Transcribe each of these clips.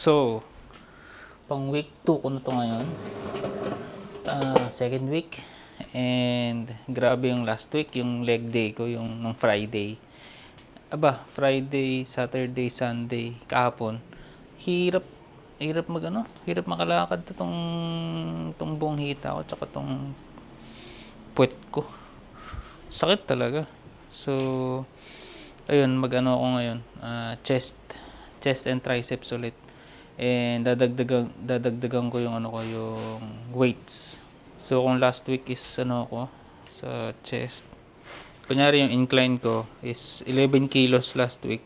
So, pang week 2 ko na to ngayon. Second week. And grabe yung last week, yung leg day ko, yung nung Friday. Friday, Saturday, Sunday, kahapon. Hirap, hirap makalakad to tong buong hita ko, tsaka tong puwet ko. Sakit talaga. So, ayun, ako ngayon. Chest and triceps ulit. And dadagdagan ko yung yung weights. So kung last week is ako sa chest. Kunyari yung incline ko is 11 kilos last week.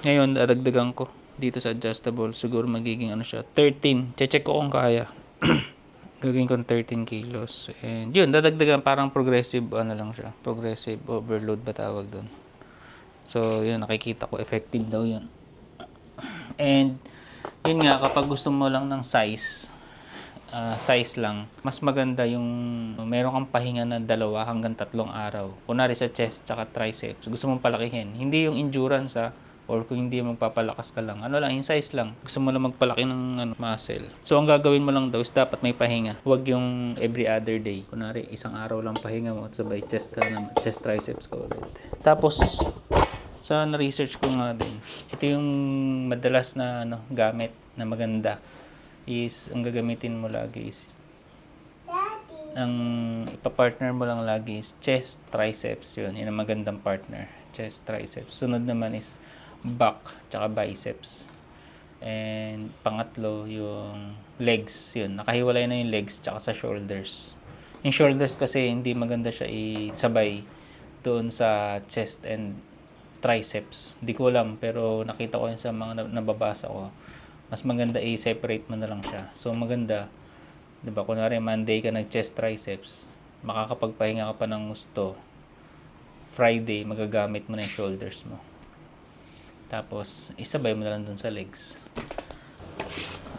Ngayon dadagdagan ko dito sa adjustable. Siguro magiging siya 13. Check ko kung kaya. Gagawin ko 13 kilos. And yun, dadagdagan parang progressive lang siya. Progressive overload ba tawag doon. So yun, nakikita ko effective daw yun. And yun nga, kapag gusto mo lang ng size lang, mas maganda yung meron kang pahinga na 2 hanggang 3 araw. Kunwari sa chest tsaka triceps, gusto mong palakihin. Hindi yung endurance or kung hindi magpapalakas ka lang. Yung size lang. Gusto mo lang magpalaki ng muscle. So, ang gagawin mo lang daw is dapat may pahinga. Huwag yung every other day. Kunwari, isang araw lang pahinga mo at sabay chest triceps ka ulit. Tapos, sa na-research ko nga din, ito yung madalas na gamit na maganda is ang gagamitin mo lagi is ang ipa-partner mo lang lagi is chest triceps. Yun ang magandang partner, chest triceps. Sunod naman is back tsaka biceps. And pangatlo yung legs. Yun, nakahiwalay na yung legs tsaka sa shoulders. Yung shoulders kasi hindi maganda siya isabay doon sa chest and triceps. Hindi ko alam, pero nakita ko yun sa mga nababasa ko. Mas maganda i-separate mo na lang siya. So maganda, 'di ba? Kunwari Monday ka nag-chest triceps, makakapagpahinga ka pa ng gusto. Friday magagamit mo na yung shoulders mo. Tapos isabay mo na lang dun sa legs.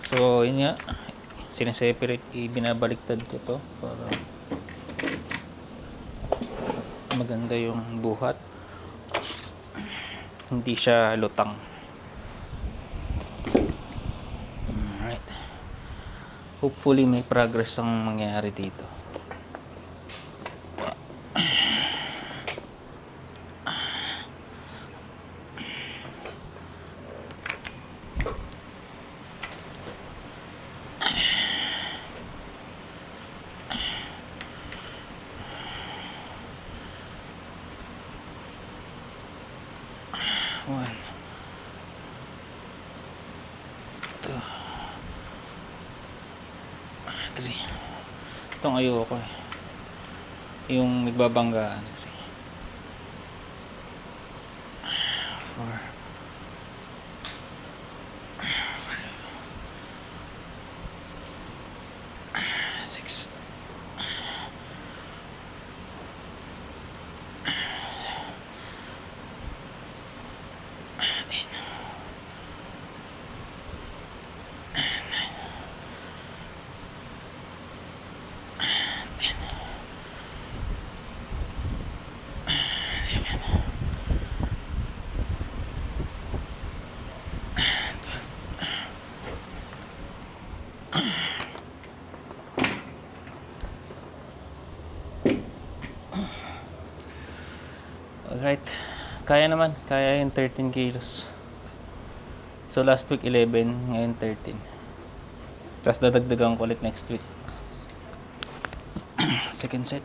So yun nga, sineseparate, binabaliktad ko to para maganda yung buhat. Hindi siya lutang. Alright. Hopefully may progress ang mangyayari dito. One. Two. Three. Itong ayoko yung nagbabanggaan. 3. 4. 5. 6. 12. Alright. Kaya naman. Kaya yung 13 kilos. So last week 11, ngayon 13. Tapos dadagdagan ko ulit next week. Second set.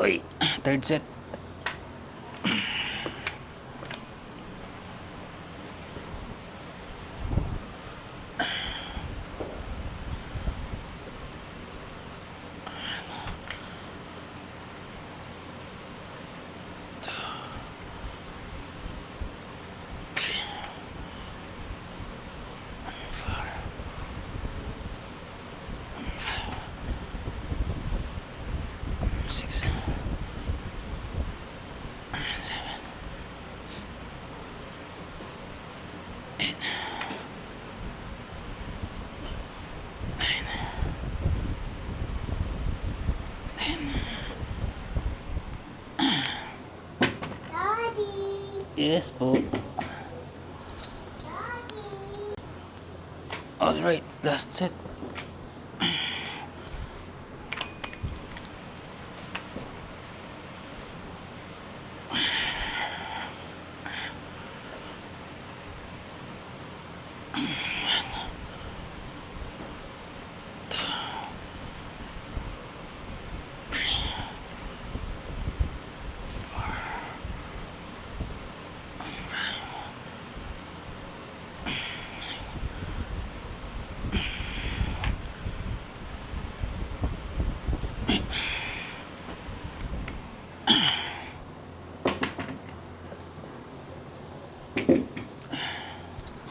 Uy, third set. Six, seven, eight, nine, 10. Daddy! Yes po. Daddy! Alright, last set.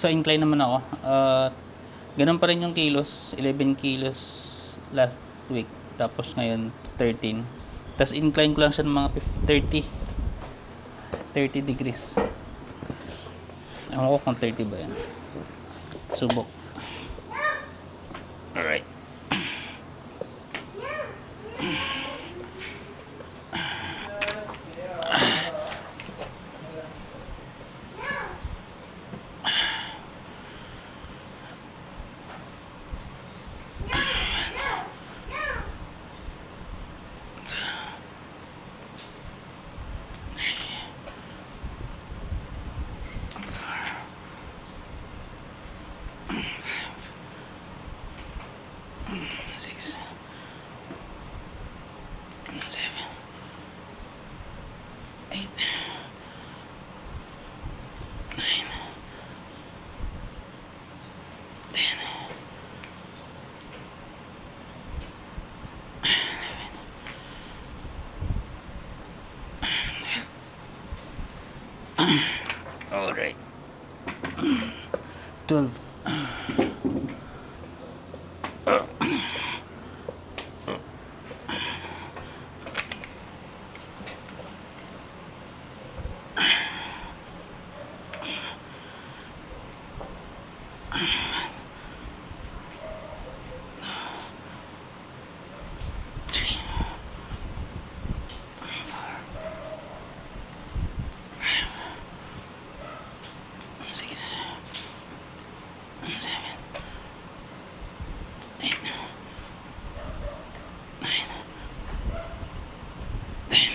Sa incline naman ako, ganun pa rin yung kilos, 11 kilos last week, tapos ngayon 13. Tapos incline ko lang siya ng mga 30 degrees. Ewan ko kung 30 ba yan. Subok. Alright. Six, seven, eight, nine, 10, 11. Alright. 12. Six, seven, eight, nine, 10.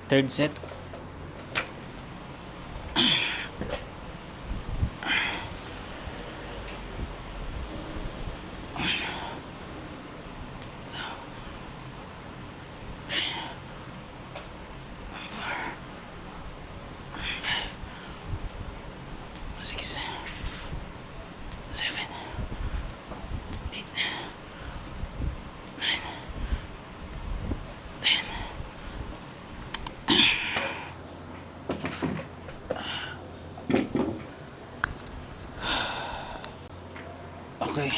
Third set. Six, seven, eight, nine, 10. Okay,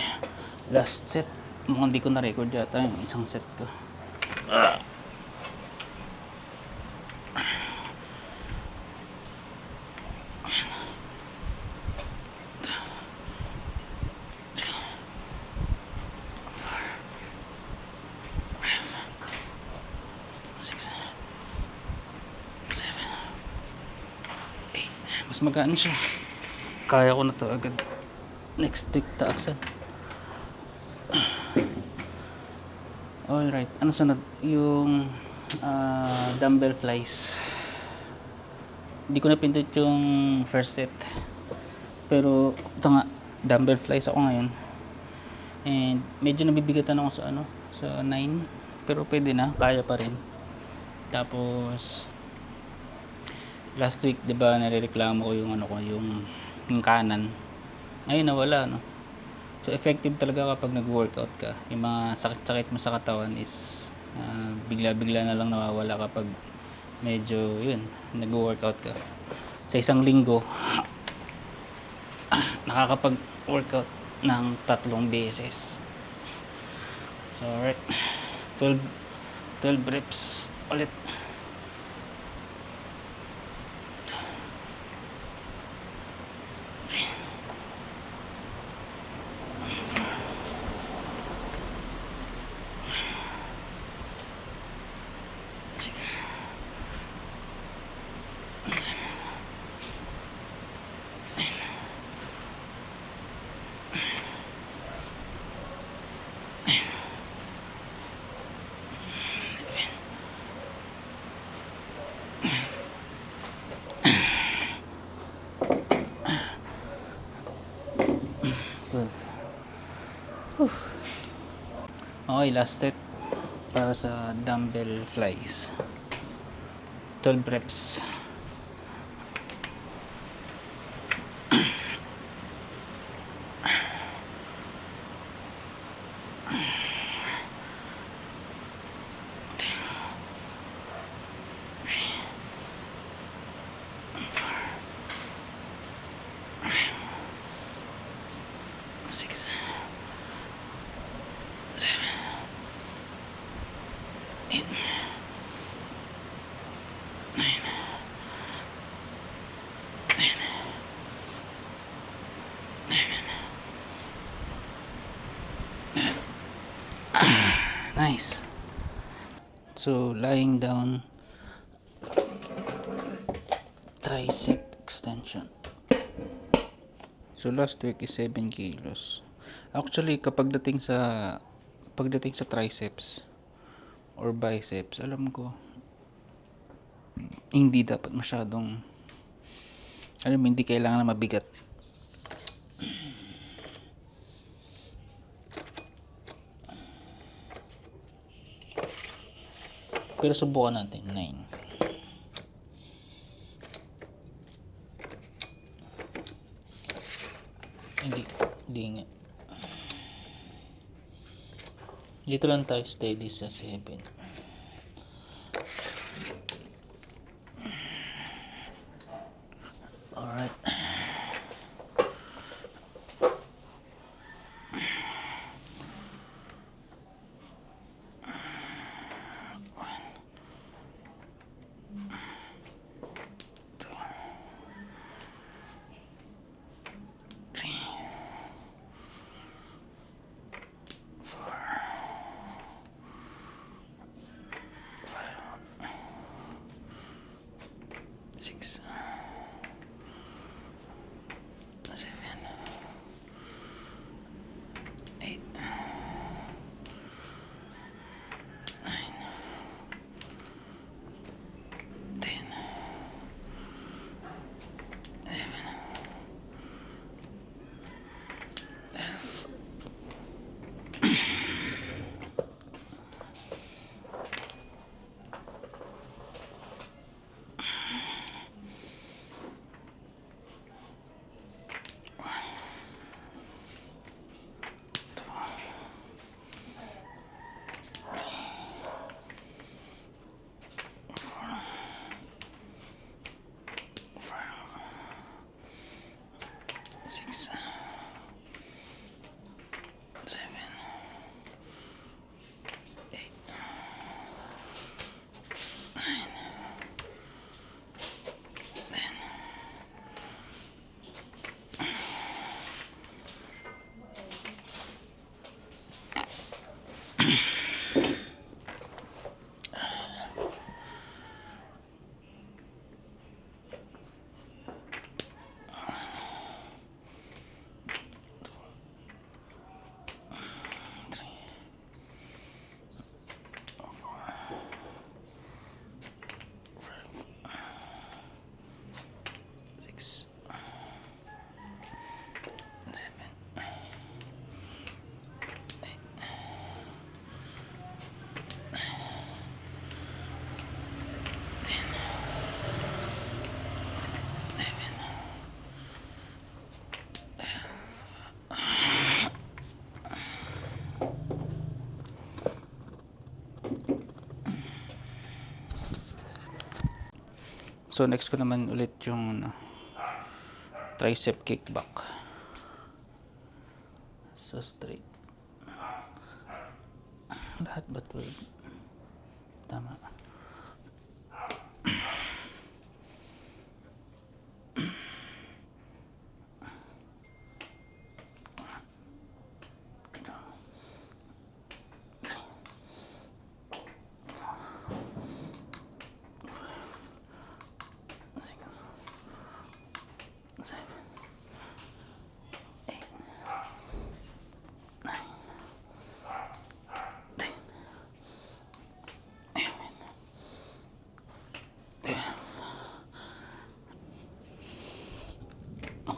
last set. Mukhang di ko na-record yata yung isang set ko. Six, seven, eight. Mas magaan siya. Kaya ko na to agad. Next week taasan. Alright, ano sunod? Yung dumbbell flies. Hindi ko napindot yung first set. Pero ito nga, dumbbell flies ako ngayon. And medyo nabibigatan ako sa ano, sa 9, pero pwede na, kaya pa rin. Tapos last week 'di ba narereklamo ko yung ano ko, yung kanan. Ayun nawala no. So effective talaga kapag nag-workout ka. Yung mga sakit-sakit mo sa katawan is bigla-bigla na lang nawawala kapag medyo yun, nag-workout ka. Sa isang linggo, nakakapag-workout ng 3 beses. So, alright. 12, 12 reps ulit. Okay, last set para sa dumbbell flies. 12 reps. Six, 7, 8, 9, 10, 11. Nice. So lying down, tricep extension. So last week is 7 kilos. Actually pagdating sa triceps or biceps, alam ko hindi dapat masyadong, alam mo, hindi kailangan na mabigat. Pero subukan natin 9. Hindi nga. Dito lang tayo steady sa 7. Alright. Six, 7, 8, 9, 10, 11, 12. Six, 7, 8, 9, 10. So next ko naman ulit yung tricep kickback. So straight. Lahat ba 12? Tama.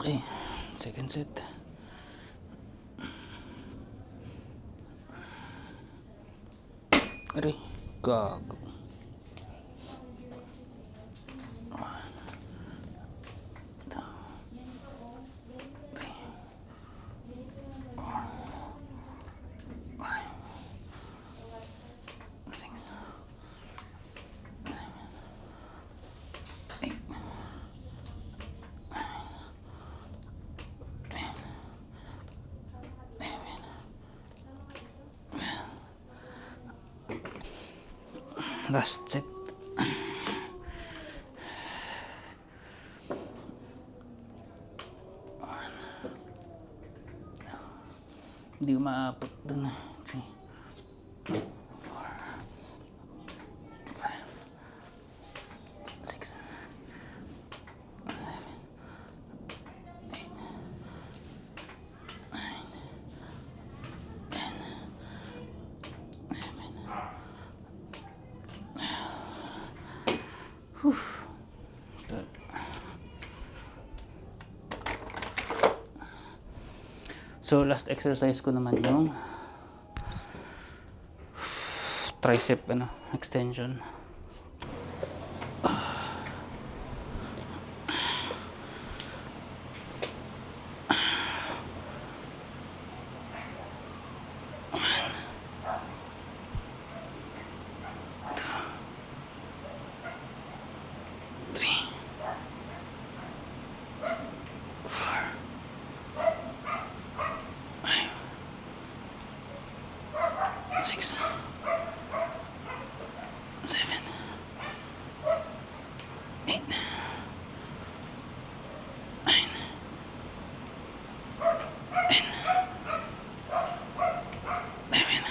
Okay, second set. Aray, gago. Last set. Hindi umaabot dun. 3, 4, 5, 6, 7, 8, 9, 10, 11. So last exercise ko naman yung tricep extension. Six, 7, 8, 9, 10, 11,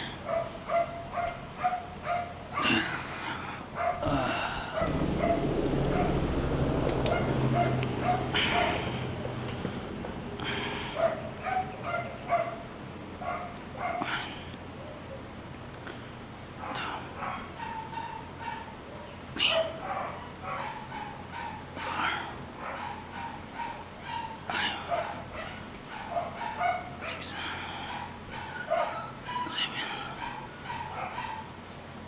6, 7,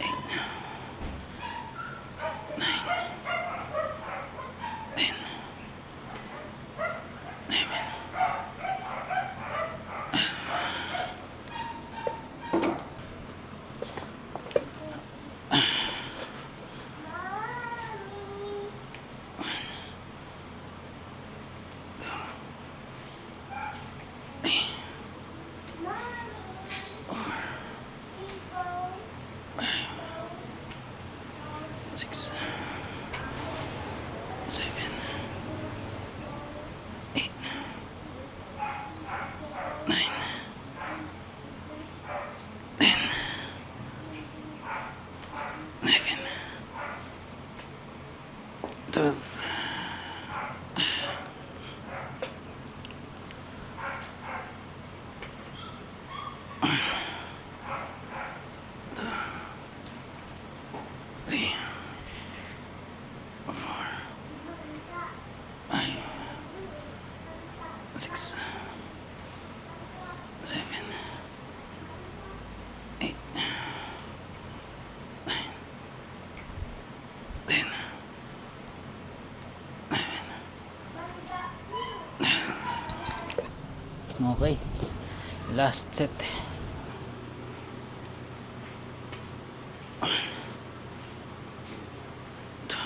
8, 9, 10, 11. Six, 7, 8, 9, 10, 11, 12. Three, 4, 5, 6, 7, 8, 9, 10, 11. Okay, last set. 1, 2,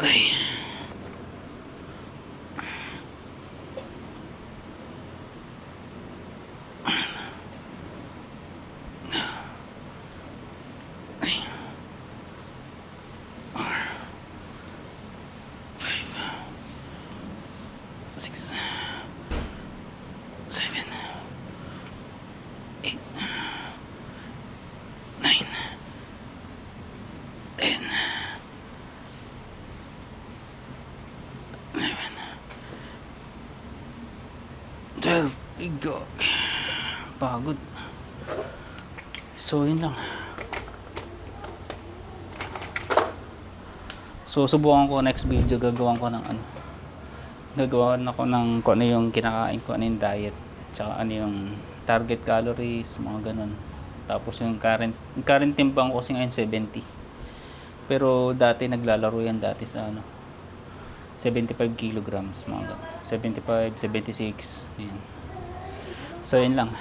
Ay. Six, seven, eight, nine, 10, 11, 12. Igog. Pagod. So, yun lang. So, subukan ko next video. Gagawan ko ng ano. Gagawan ako ng kung ano yung kinakain ko, ano yung diet. Tsaka ano yung target calories, mga ganun. Tapos yung current timbang ko kasi ngayon 70. Pero dati naglalaro yan dati sa ano 75 kilograms, mga ganun. 75, 76. Yan. So, yun lang.